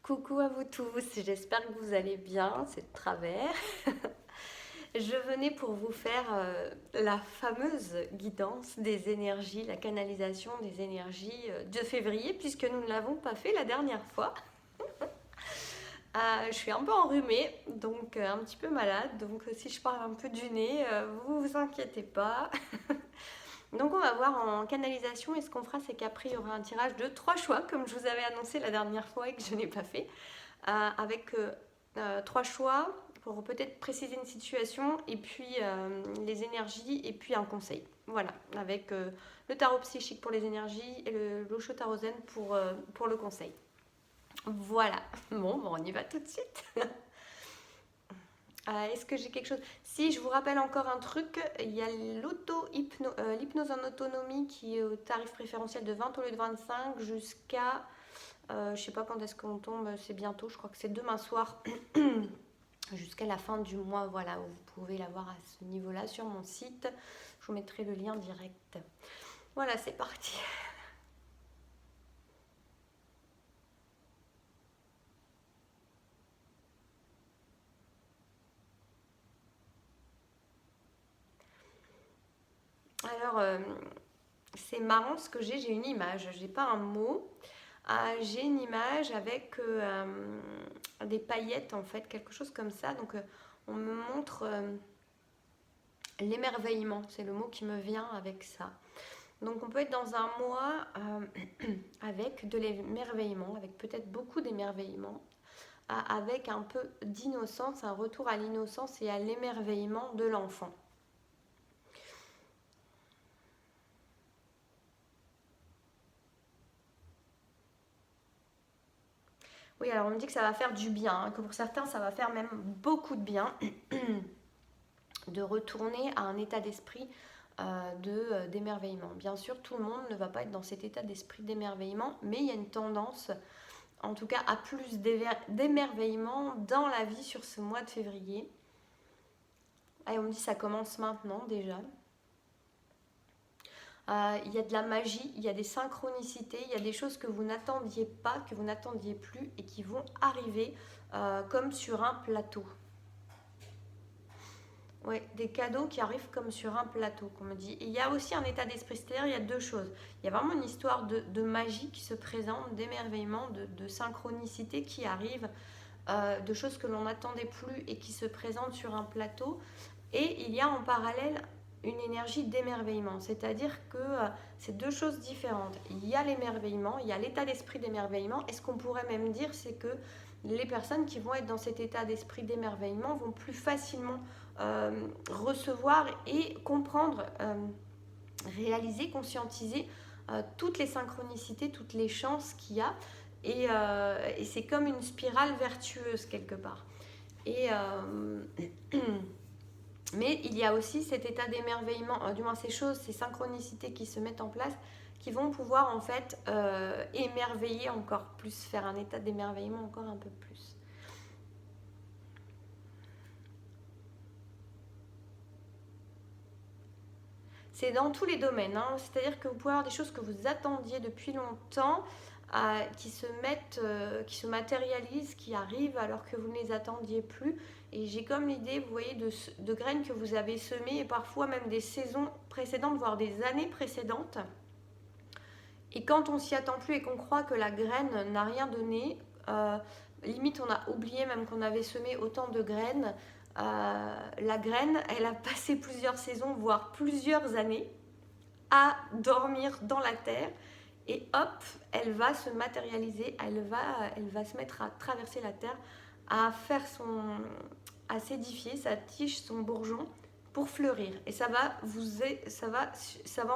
Coucou à vous tous, j'espère que vous allez bien, c'est de travers. Je venais pour vous faire la fameuse guidance des énergies, la canalisation des énergies de février, puisque nous ne l'avons pas fait la dernière fois. Je suis un peu enrhumée, donc un petit peu malade, donc si je parle un peu du nez, vous vous inquiétez pas. Donc on va voir en canalisation et ce qu'on fera c'est qu'après il y aura un tirage de 3 choix comme je vous avais annoncé la dernière fois et que je n'ai pas fait. Avec 3 choix pour peut-être préciser une situation et puis les énergies et puis un conseil. Voilà, avec le tarot psychique pour les énergies et le l'Osho Tarot Zen pour le conseil. Voilà, bon, on y va tout de suite. Est-ce que j'ai quelque chose? Si, je vous rappelle encore un truc, il y a l'hypnose en autonomie qui est au tarif préférentiel de 20 au lieu de 25 jusqu'à je sais pas quand est-ce qu'on tombe, c'est bientôt, je crois que c'est demain soir, jusqu'à la fin du mois, voilà, où vous pouvez l'avoir à ce niveau-là sur mon site. Je vous mettrai le lien direct. Voilà, c'est parti. Alors, c'est marrant ce que j'ai une image, j'ai pas un mot. J'ai une image avec des paillettes en fait, quelque chose comme ça. Donc on me montre l'émerveillement, c'est le mot qui me vient avec ça. Donc on peut être dans un mois avec de l'émerveillement, avec peut-être beaucoup d'émerveillement, avec un peu d'innocence, un retour à l'innocence et à l'émerveillement de l'enfant. Oui, alors on me dit que ça va faire du bien, hein, que pour certains ça va faire même beaucoup de bien de retourner à un état d'esprit d'émerveillement. Bien sûr, tout le monde ne va pas être dans cet état d'esprit d'émerveillement, mais il y a une tendance, en tout cas, à plus d'émerveillement dans la vie sur ce mois de février. Et on me dit que ça commence maintenant déjà. Il y a de la magie, il y a des synchronicités, il y a des choses que vous n'attendiez pas, que vous n'attendiez plus et qui vont arriver comme sur un plateau. Ouais, des cadeaux qui arrivent comme sur un plateau, qu'on me dit. Et il y a aussi un état d'esprit, c'est-à-dire il y a deux choses. Il y a vraiment une histoire de magie qui se présente, d'émerveillement, de synchronicité qui arrive, de choses que l'on n'attendait plus et qui se présentent sur un plateau. Et il y a en parallèle une énergie d'émerveillement, c'est-à-dire que c'est deux choses différentes. Il y a l'émerveillement, il y a l'état d'esprit d'émerveillement, et ce qu'on pourrait même dire, c'est que les personnes qui vont être dans cet état d'esprit d'émerveillement vont plus facilement recevoir et comprendre, réaliser, conscientiser toutes les synchronicités, toutes les chances qu'il y a. Et c'est comme une spirale vertueuse quelque part. Et mais il y a aussi cet état d'émerveillement, du moins ces choses, ces synchronicités qui se mettent en place, qui vont pouvoir en fait émerveiller encore plus, faire un état d'émerveillement encore un peu plus. C'est dans tous les domaines, hein. C'est-à-dire que vous pouvez avoir des choses que vous attendiez depuis longtemps, qui se mettent, qui se matérialisent, qui arrivent alors que vous ne les attendiez plus. Et j'ai comme l'idée, vous voyez, de graines que vous avez semées et parfois même des saisons précédentes, voire des années précédentes. Et quand on s'y attend plus et qu'on croit que la graine n'a rien donné, limite on a oublié même qu'on avait semé autant de graines. La graine, elle a passé plusieurs saisons, voire plusieurs années, à dormir dans la terre. Et hop, elle va se matérialiser, elle va se mettre à traverser la terre, à faire à s'édifier sa tige, son bourgeon, pour fleurir. Et ça va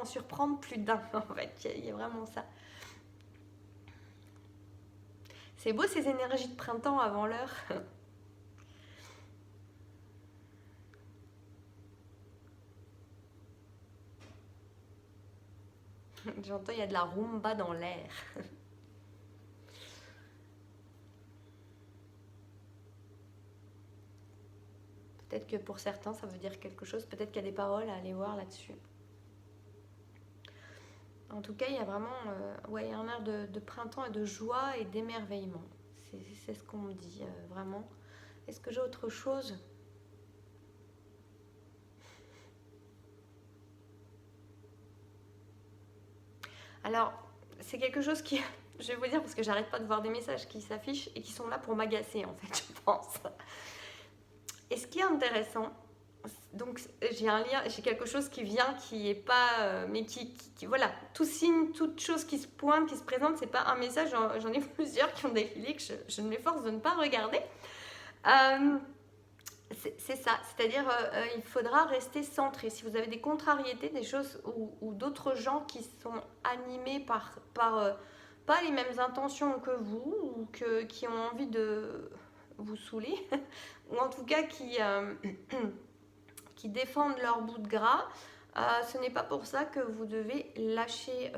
en surprendre plus d'un en fait. Il y a vraiment ça. C'est beau ces énergies de printemps avant l'heure. J'entends, il y a de la rumba dans l'air. Peut-être que pour certains, ça veut dire quelque chose. Peut-être qu'il y a des paroles à aller voir là-dessus. En tout cas, il y a vraiment ouais, un air de printemps et de joie et d'émerveillement. c'est ce qu'on me dit, vraiment. Est-ce que j'ai autre chose? Alors, c'est quelque chose qui... Je vais vous dire parce que j'arrête pas de voir des messages qui s'affichent et qui sont là pour m'agacer, en fait, je pense. Et ce qui est intéressant, donc j'ai un lien, j'ai quelque chose qui vient, qui est pas... mais voilà, tout signe, toute chose qui se pointe, qui se présente, c'est pas un message, j'en ai plusieurs qui ont défilé, que je ne m'efforce de ne pas regarder. C'est ça, c'est-à-dire il faudra rester centré. Si vous avez des contrariétés, des choses ou d'autres gens qui sont animés par pas les mêmes intentions que vous ou qui ont envie de vous saouler, ou en tout cas qui défendent leur bout de gras, ce n'est pas pour ça que vous devez lâcher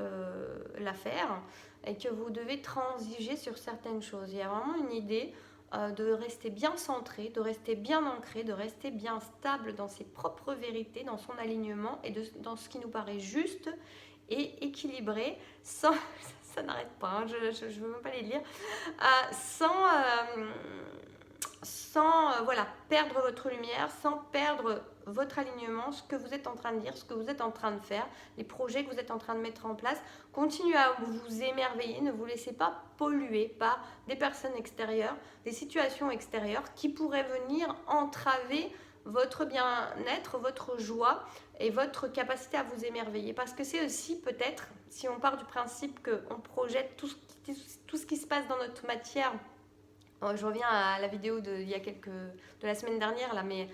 l'affaire et que vous devez transiger sur certaines choses. Il y a vraiment une idée de rester bien centré, de rester bien ancré, de rester bien stable dans ses propres vérités, dans son alignement et dans ce qui nous paraît juste et équilibré, sans, ça n'arrête pas, hein, je ne veux même pas les lire, sans voilà, perdre votre lumière, sans perdre votre alignement, ce que vous êtes en train de dire, ce que vous êtes en train de faire, les projets que vous êtes en train de mettre en place. Continuez à vous émerveiller, ne vous laissez pas polluer par des personnes extérieures, des situations extérieures qui pourraient venir entraver votre bien-être, votre joie et votre capacité à vous émerveiller. Parce que c'est aussi peut-être, si on part du principe qu'on projette tout ce qui se passe dans notre matière. Je reviens à la vidéo de la semaine dernière, là, mais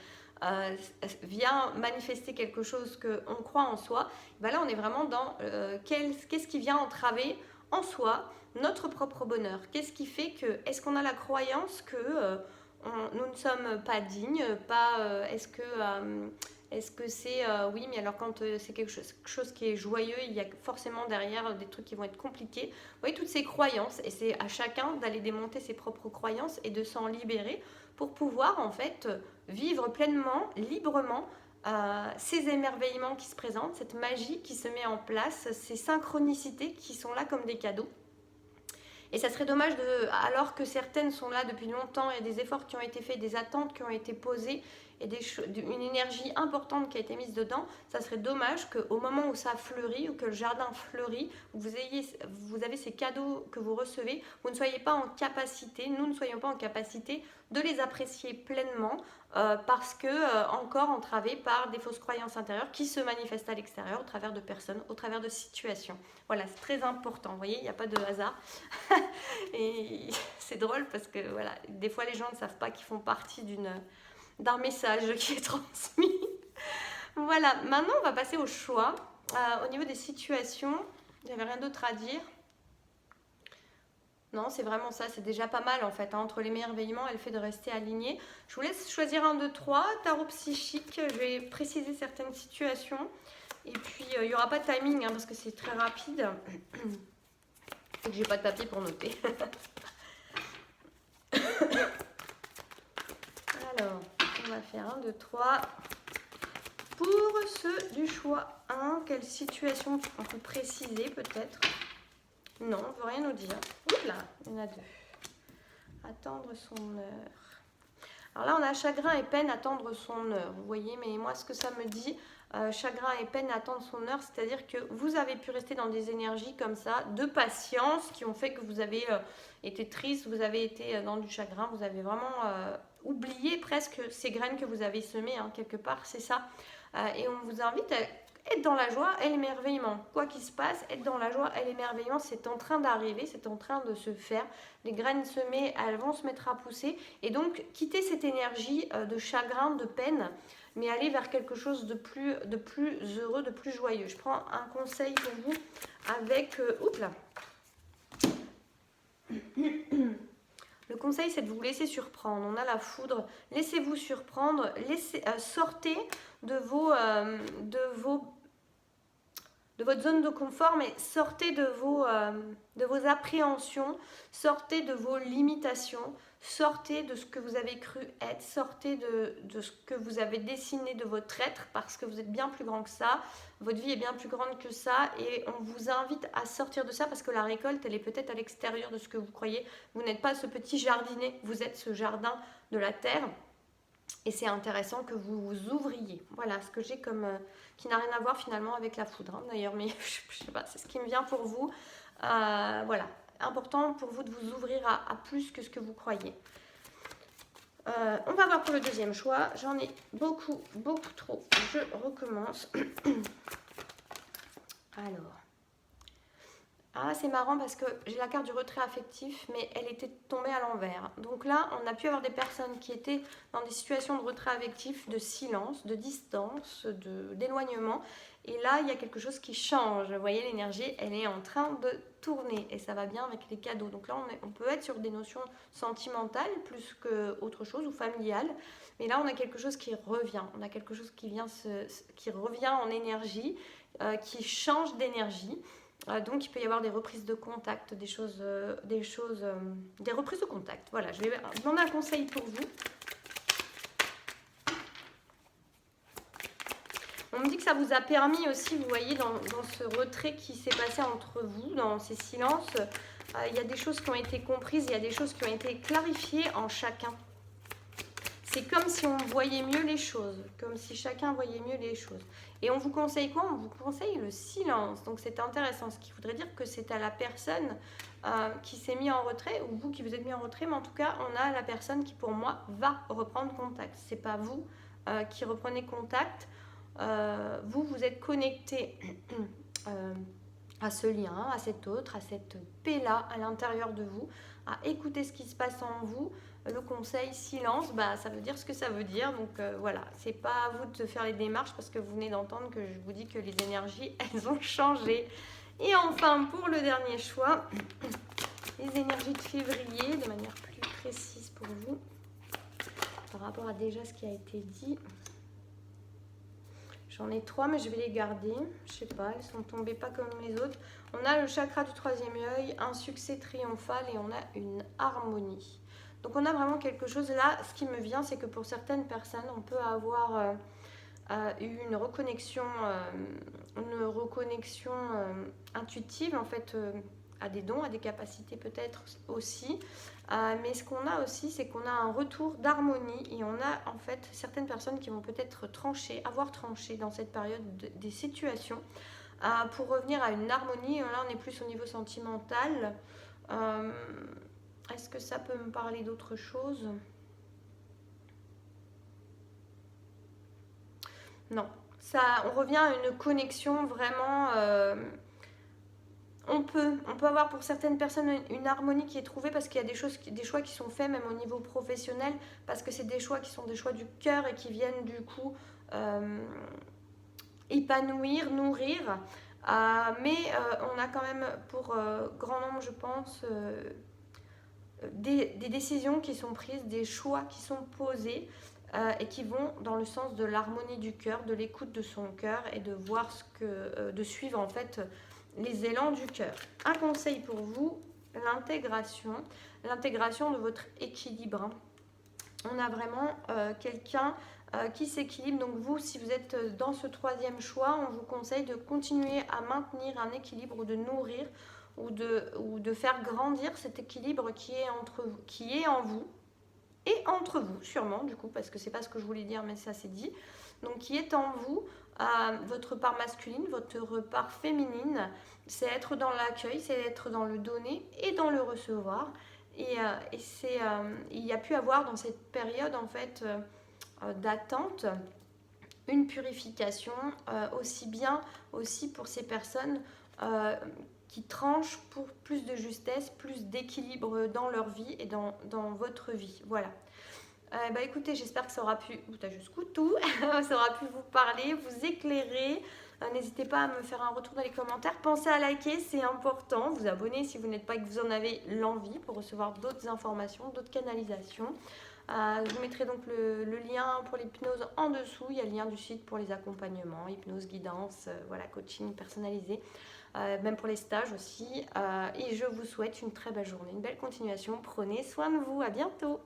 vient manifester quelque chose qu'on croit en soi, ben là on est vraiment dans qu'est-ce qui vient entraver en soi notre propre bonheur. Qu'est-ce qui fait que, est-ce qu'on a la croyance que nous ne sommes pas dignes, est-ce que c'est oui, mais alors quand c'est quelque chose qui est joyeux, il y a forcément derrière des trucs qui vont être compliqués. Vous voyez, toutes ces croyances, et c'est à chacun d'aller démonter ses propres croyances et de s'en libérer pour pouvoir en fait vivre pleinement, librement ces émerveillements qui se présentent, cette magie qui se met en place, ces synchronicités qui sont là comme des cadeaux. Et ça serait dommage, alors que certaines sont là depuis longtemps, il y a des efforts qui ont été faits, des attentes qui ont été posées, et une énergie importante qui a été mise dedans, ça serait dommage qu'au moment où ça fleurit, ou que le jardin fleurit, vous avez ces cadeaux que vous recevez, vous ne soyez pas en capacité, nous ne soyons pas en capacité de les apprécier pleinement, parce que encore entravés par des fausses croyances intérieures qui se manifestent à l'extérieur au travers de personnes, au travers de situations. Voilà, c'est très important, vous voyez, il n'y a pas de hasard. Et c'est drôle parce que voilà, des fois les gens ne savent pas qu'ils font partie d'un message qui est transmis. Voilà, maintenant on va passer au choix. Au niveau des situations, j'avais rien d'autre à dire. Non, c'est vraiment ça, c'est déjà pas mal en fait, hein, entre l'émerveillement et le fait de rester aligné. Je vous laisse choisir 1, 2, 3, tarot psychique, je vais préciser certaines situations. Et puis il n'y aura pas de timing hein, parce que c'est très rapide. Et que j'ai pas de papier pour noter. Alors, on va faire 1, 2, 3. Pour ceux du choix 1, quelle situation on peut préciser peut-être? Non, on ne veut rien nous dire. Oups là, il y en a 2. Attendre son heure. Alors là, on a chagrin et peine, attendre son heure. Vous voyez, mais moi, ce que ça me dit, chagrin et peine, attendre son heure, c'est-à-dire que vous avez pu rester dans des énergies comme ça, de patience, qui ont fait que vous avez été triste, vous avez été dans du chagrin, vous avez vraiment oublié presque ces graines que vous avez semées, hein, quelque part, c'est ça. Et on vous invite à être dans la joie et l'émerveillement. Quoi qu'il se passe, être dans la joie et l'émerveillement, c'est en train d'arriver, c'est en train de se faire. Les graines semées, elles vont se mettre à pousser. Et donc, quitter cette énergie de chagrin, de peine, mais aller vers quelque chose de plus heureux, de plus joyeux. Je prends un conseil pour vous avec... oups là. Le conseil, c'est de vous laisser surprendre. On a la foudre. Laissez-vous surprendre. Sortez de de votre zone de confort, mais sortez de vos appréhensions, sortez de vos limitations, sortez de ce que vous avez cru être, sortez de ce que vous avez dessiné de votre être, parce que vous êtes bien plus grand que ça, votre vie est bien plus grande que ça, et on vous invite à sortir de ça, parce que la récolte, elle est peut-être à l'extérieur de ce que vous croyez. Vous n'êtes pas ce petit jardinet, vous êtes ce jardin de la terre. Et c'est intéressant que vous vous ouvriez. Voilà ce que j'ai comme... qui n'a rien à voir finalement avec la foudre, hein, d'ailleurs, mais je sais pas, c'est ce qui me vient pour vous. Voilà, important pour vous de vous ouvrir à plus que ce que vous croyez. On va voir pour le deuxième choix. J'en ai beaucoup trop. Je recommence. Alors... Ah, c'est marrant parce que j'ai la carte du retrait affectif, mais elle était tombée à l'envers. Donc là, on a pu avoir des personnes qui étaient dans des situations de retrait affectif, de silence, de distance, d'éloignement. Et là, il y a quelque chose qui change. Vous voyez, l'énergie, elle est en train de tourner et ça va bien avec les cadeaux. Donc là, on peut être sur des notions sentimentales plus qu'autre chose ou familiales. Mais là, on a quelque chose qui revient. On a quelque chose qui revient en énergie, qui change d'énergie. Donc il peut y avoir des reprises de contact, des reprises de contact. Voilà, je vais demander un conseil pour vous. On me dit que ça vous a permis aussi, vous voyez, dans ce retrait qui s'est passé entre vous, dans ces silences, il y a des choses qui ont été comprises, il y a des choses qui ont été clarifiées en chacun. C'est comme si on voyait mieux les choses, comme si chacun voyait mieux les choses. Et on vous conseille quoi? On vous conseille le silence. Donc c'est intéressant, ce qui voudrait dire que c'est à la personne qui s'est mis en retrait, ou vous qui vous êtes mis en retrait, mais en tout cas, on a la personne qui, pour moi, va reprendre contact. C'est pas vous qui reprenez contact. Vous êtes connecté à ce lien, à cet autre, à cette paix-là à l'intérieur de vous, à écouter ce qui se passe en vous. Le conseil silence, ça veut dire ce que ça veut dire. Donc voilà, c'est pas à vous de faire les démarches parce que vous venez d'entendre que je vous dis que les énergies, elles ont changé. Et enfin, pour le dernier choix, les énergies de février, de manière plus précise pour vous, par rapport à déjà ce qui a été dit. J'en ai 3, mais je vais les garder. Je sais pas, elles sont tombées pas comme les autres. On a le chakra du troisième œil, un succès triomphal et on a une harmonie. Donc on a vraiment quelque chose là. Ce qui me vient, c'est que pour certaines personnes, on peut avoir une reconnexion intuitive en fait, à des dons, à des capacités peut-être aussi. Mais ce qu'on a aussi, c'est qu'on a un retour d'harmonie et on a en fait certaines personnes qui vont peut-être avoir tranché dans cette période des situations pour revenir à une harmonie. Et là, on est plus au niveau sentimental. Est-ce que ça peut me parler d'autre chose? Non. On revient à une connexion vraiment... On peut avoir pour certaines personnes une harmonie qui est trouvée parce qu'il y a des choix qui sont faits même au niveau professionnel, parce que c'est des choix qui sont des choix du cœur et qui viennent du coup épanouir, nourrir. Mais on a quand même pour grand nombre, je pense... Des décisions qui sont prises, des choix qui sont posés et qui vont dans le sens de l'harmonie du cœur, de l'écoute de son cœur et de voir de suivre en fait les élans du cœur. Un conseil pour vous, l'intégration de votre équilibre. On a vraiment quelqu'un qui s'équilibre. Donc vous, si vous êtes dans ce troisième choix, on vous conseille de continuer à maintenir un équilibre ou de nourrir ou de faire grandir cet équilibre qui est en vous et entre vous sûrement du coup, parce que c'est pas ce que je voulais dire mais ça c'est dit, donc qui est en vous, votre part masculine, votre part féminine, c'est être dans l'accueil, c'est être dans le donner et dans le recevoir et il y a pu avoir dans cette période en fait d'attente une purification aussi bien aussi pour ces personnes qui tranchent pour plus de justesse, plus d'équilibre dans leur vie et dans votre vie. Voilà. Écoutez, j'espère que ça aura pu, ça aura pu vous parler, vous éclairer. N'hésitez pas à me faire un retour dans les commentaires. Pensez à liker, c'est important. Vous abonner si vous n'êtes pas et que vous en avez l'envie pour recevoir d'autres informations, d'autres canalisations. Je vous mettrai donc le lien pour l'hypnose en dessous. Il y a le lien du site pour les accompagnements, hypnose, guidance, voilà, coaching personnalisé, même pour les stages aussi. Et je vous souhaite une très belle journée, une belle continuation. Prenez soin de vous. À bientôt.